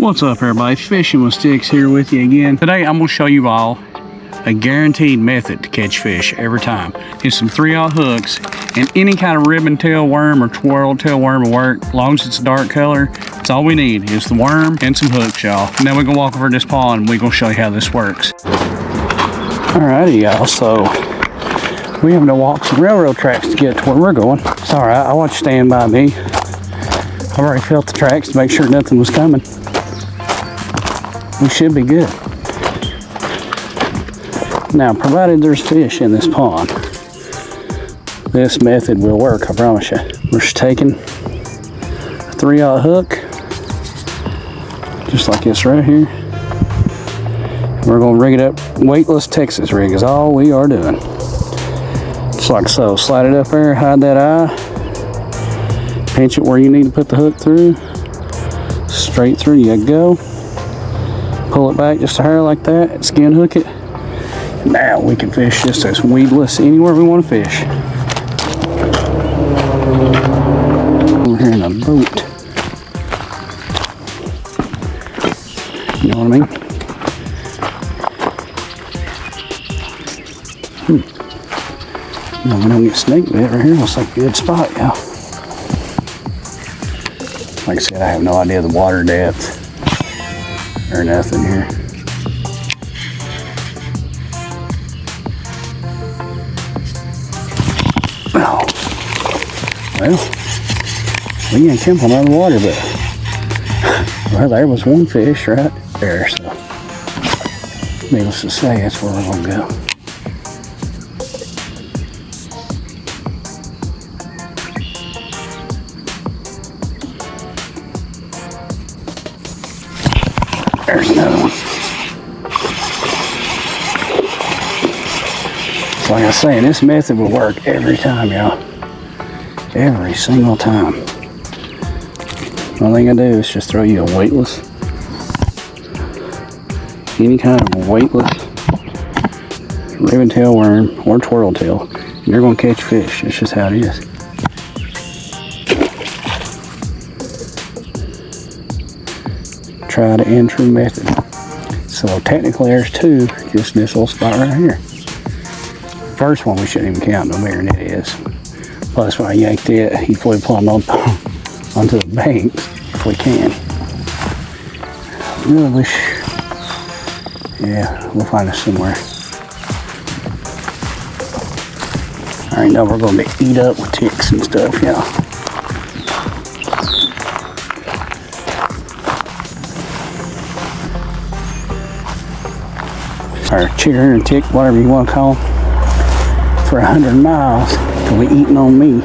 What's up everybody, Fishing with Sticks here with you again. Today I'm going to show you all a guaranteed method to catch fish every time. It's some 3/0 hooks and any kind of ribbon tail worm or twirl tail worm will work. As long as it's a dark color, that's all we need is the worm and some hooks, y'all. Now we're going to walk over this pond and we're going to show you how this works. Alrighty y'all, so we have to walk some railroad tracks to get to where we're going. It's alright, I want you to stand by me. I've already felt the tracks to make sure nothing was coming. We should be good. Now, provided there's fish in this pond, this method will work, I promise you. We're just taking a 3/0 hook, just like this right here. We're gonna rig it up, weightless Texas rig is all we are doing. Just like so, slide it up there, hide that eye, pinch it where you need to put the hook through, straight through you go. Pull it back just a hair like that, skin hook it. Now we can fish just as weedless anywhere we want to fish. Over here in a boat. You know what I mean? No, we don't get snake bit right here. Looks like a good spot, y'all. Like I said, I have no idea the water depth or nothing here. Oh, well, we ain't jumping out of the water, but well, there was one fish right there, so needless to say, that's where we're gonna go. There's another one. So like I was saying, this method will work every time, y'all. Every single time. The only thing I do is just throw you a weightless, any kind of weightless ribbon tail worm or twirl tail. You're gonna catch fish. It's just how it is. Tried and true method. So technically there's two just in this little spot right here. First one we shouldn't even count, no bigger than it is. Plus when I yanked it, he flew plumb onto the banks if we can. I really wish, yeah, we'll find us somewhere. I already know we're gonna be eat up with ticks and stuff, y'all. Or chigger or tick, whatever you want to call them, for 100 miles till we eating on me.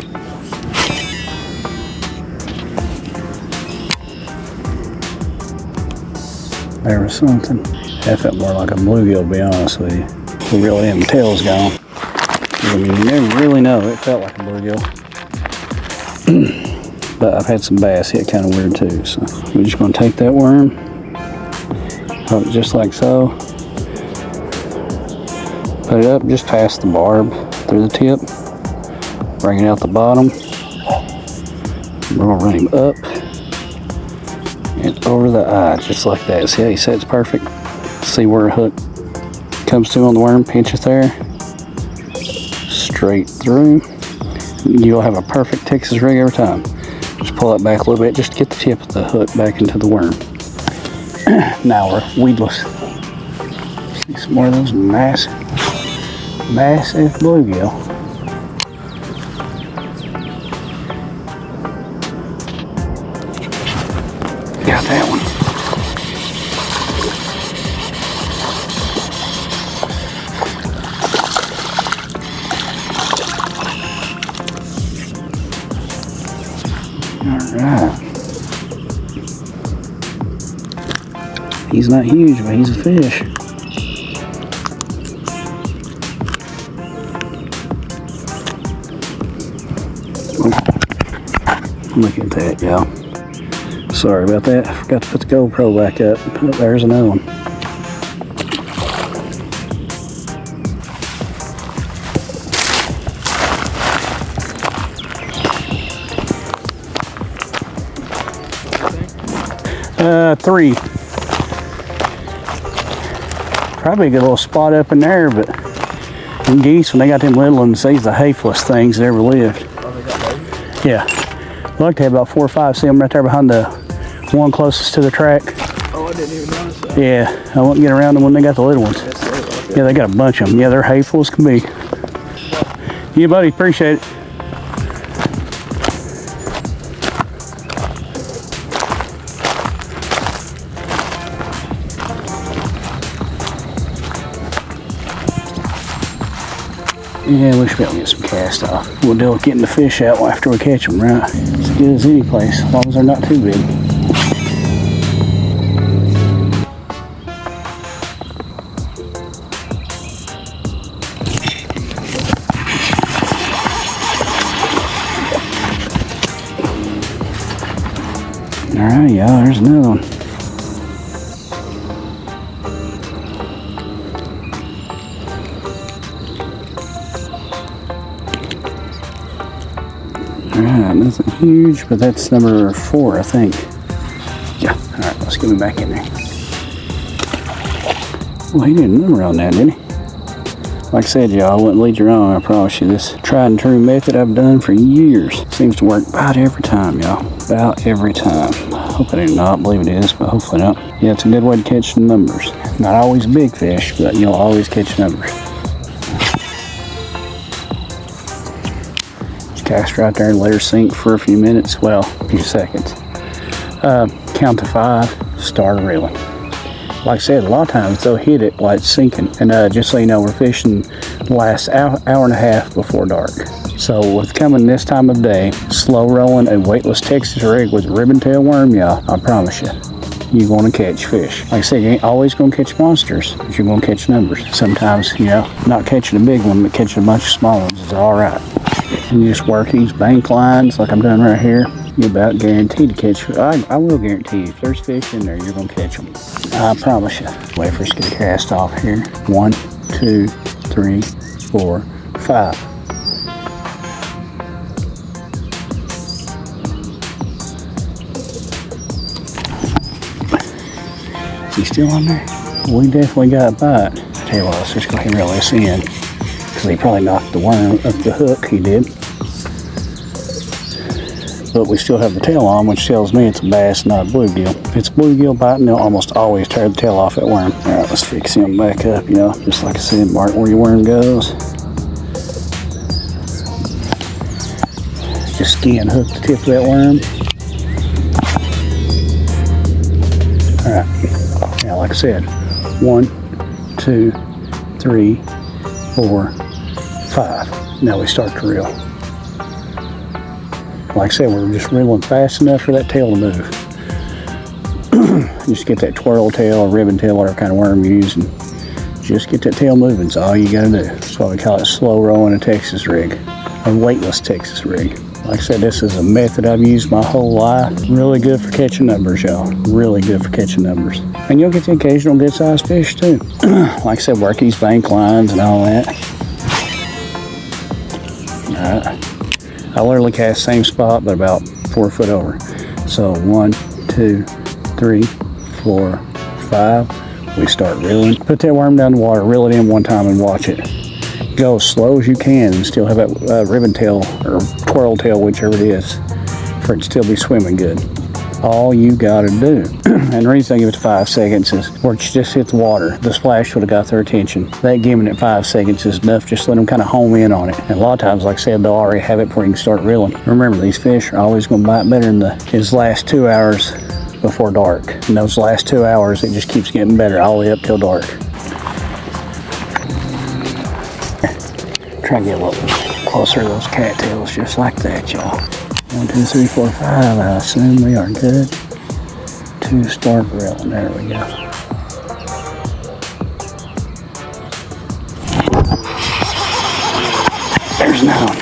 There was something. That felt more like a bluegill, to be honest with you. We really didn't, the tail's gone. I mean, you never really know. It felt like a bluegill. But I've had some bass hit kind of weird too. So we're just going to take that worm, hold it just like so. Put it up just past the barb through the tip, bring it out the bottom. We're gonna run him up and over the eye, just like that. See how he sets perfect? See where a hook comes to on the worm, pinch it there, straight through. You'll have a perfect Texas rig every time. Just pull it back a little bit, just to get the tip of the hook back into the worm. Now we're weedless. See some more of those massive bluegill. Got that one. Alright. He's not huge, but he's a fish. Look at that, y'all. Sorry about that. I forgot to put the GoPro back up. Oh, there's another one. 3. Probably a good little spot up in there, but them geese, when they got them little ones, these are the hayflest things that ever lived. Yeah. Look, they have about 4 or 5. See them right there behind the one closest to the track. Oh, I didn't even notice that. Yeah, I wouldn't get around them when they got the little ones. Yeah, they got a bunch of them. Yeah, they're hateful as can be. Yeah, buddy, appreciate it. Yeah, we should be able to get some cast off. We'll deal with getting the fish out after we catch them, right? It's as good as any place, as long as they're not too big. Alright, y'all, there's another one. Alright, nothing huge, but that's number 4, I think. Yeah, alright, let's get me back in there. Well, he did a number on that, didn't he? Like I said, y'all, I wouldn't lead you wrong, I promise you. This tried and true method I've done for years seems to work about every time, y'all. About every time. I hope I do not believe it is, but hopefully not. Yeah, it's a good way to catch the numbers. Not always big fish, but you'll always catch numbers. Cast right there and let her sink for a few minutes, well, a few seconds. Count to 5, start reeling. Like I said, a lot of times they'll hit it while it's sinking. And just so you know, we're fishing the last hour and a half before dark. So with coming this time of day, slow rolling a weightless Texas rig with ribbon tail worm, y'all, I promise you, you're going to catch fish. Like I said, you ain't always going to catch monsters, but you're going to catch numbers. Sometimes, you know, not catching a big one, but catching a bunch of small ones is all right. And you just work these bank lines like I'm doing right here. You're about guaranteed to catch fish. I will guarantee you, if there's fish in there, you're going to catch them. I promise you. Wait for us to get a cast off here. 1, 2, 3, 4, 5. Is he still on there? Well, we definitely got a bite. I tell you what, let's just go ahead and reel this in. Because he probably knocked the worm up the hook, he did. But we still have the tail on, which tells me it's a bass, not a bluegill. If it's a bluegill biting, they'll almost always tear the tail off that worm. Alright, let's fix him back up, you know. Just like I said, mark where your worm goes. Just skin hook the tip of that worm. Alright, now like I said, 1, 2, 3, 4, 5. Now we start to reel. Like I said, we're just reeling fast enough for that tail to move. Just get that twirl tail or ribbon tail, whatever kind of worm you use, and just get that tail moving. That's all you gotta do. That's why we call it slow rolling a Texas rig, a weightless Texas rig. Like I said, this is a method I've used my whole life. Really good for catching numbers, y'all. Really good for catching numbers. And you'll get the occasional good sized fish too. Like I said, work these bank lines and all that. Alright. I literally cast the same spot, but about 4 foot over. So 1, 2, 3, 4, 5. We start reeling. Put that worm down the water, reel it in one time and watch it. Go as slow as you can and still have that ribbon tail or twirl tail, whichever it is, for it to still be swimming good. All you gotta do. And the reason I give it 5 seconds is where it just hit the water. The splash would have got their attention. That giving it 5 seconds is enough. Just let them kind of home in on it. And a lot of times, like I said, they'll already have it before you can start reeling. Remember, these fish are always gonna bite better in his last 2 hours before dark. And those last 2 hours, it just keeps getting better all the way up till dark. Try to get a little closer to those cattails, just like that, y'all. 1, 2, 3, 4, 5. I assume we are good. 2, start reeling. There we go. There's another one.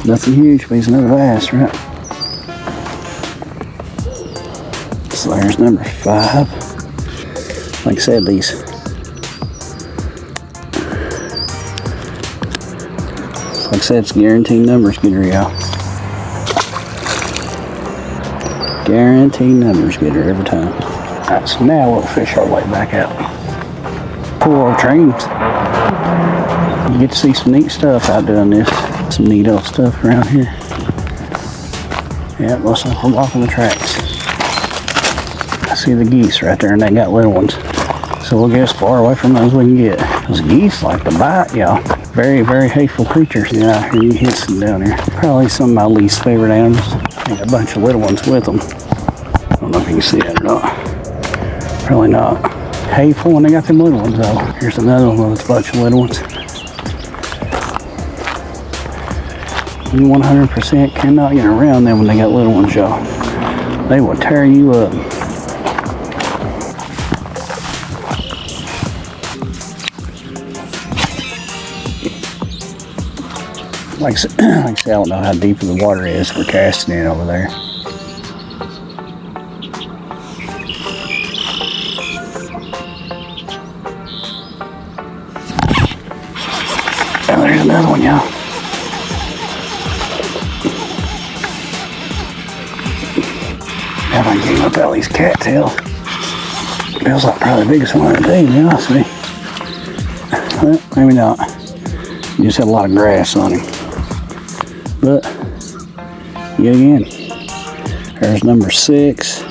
Nothing huge, but he's another bass, right? So there's number 5. Like I said, these. So Like I said, it's guaranteed numbers getter, y'all. Guaranteed numbers getter every time. Alright, so now we'll fish our way back out. Cool old trains. You get to see some neat stuff out doing this. Some neat old stuff around here. Yeah, looks like we're walking the tracks. I see the geese right there, and they got little ones. So we'll get as far away from those as we can get. Those geese like to bite, y'all. Very, very hateful creatures. Yeah, I hear you hissing down here. Probably some of my least favorite animals. I got a bunch of little ones with them. I don't know if you can see that or not. Probably not. Hateful when they got them little ones, though. Here's another one with a bunch of little ones. You 100% cannot get around them when they got little ones, y'all. They will tear you up. Like I said, I don't know how deep the water is for casting in over there. Oh, there's another one, y'all. If I can get him up out of these cattails. Feels like probably the biggest one of the day, to be honest with you. Well, maybe not. He just had a lot of grass on him. But, yet again, there's number 6.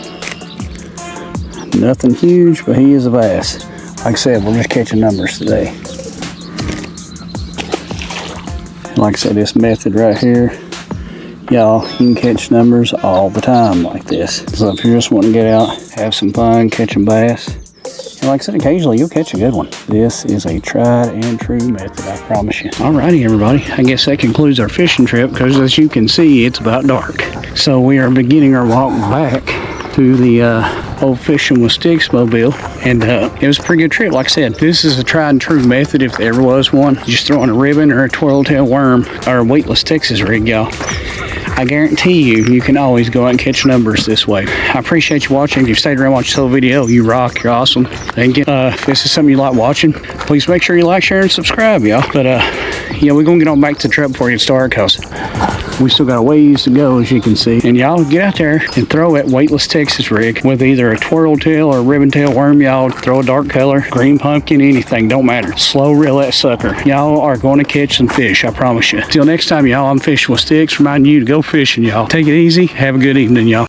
Nothing huge, but he is a bass. Like I said, we're just catching numbers today. Like I said, this method right here, y'all, you can catch numbers all the time like this. So if you're just wanting to get out, have some fun catching bass, and like I said, occasionally you'll catch a good one. This is a tried and true method, I promise you. Alrighty, everybody. I guess that concludes our fishing trip, because as you can see, it's about dark. So we are beginning our walk back to the old Fishing with Sticks mobile, and it was a pretty good trip. Like I said, this is a tried and true method if there ever was one. Just throwing a ribbon or a twirl-tail worm or a weightless Texas rig, y'all. I guarantee you can always go out and catch numbers this way. I appreciate you watching. If you stayed around and watched the whole video, you rock, you're awesome. Thank you. If this is something you like watching, please make sure you like, share, and subscribe, y'all. But yeah, we're gonna get on back to the trap before it starts, because we still got a ways to go, as you can see. And y'all get out there and throw that weightless Texas rig with either a twirl tail or a ribbon tail worm, y'all. Throw a dark color, green pumpkin, anything, don't matter. Slow reel that sucker. Y'all are going to catch some fish, I promise you. Till next time, y'all, I'm Fishing with Sticks, reminding you to go fishing, y'all. Take it easy. Have a good evening, y'all.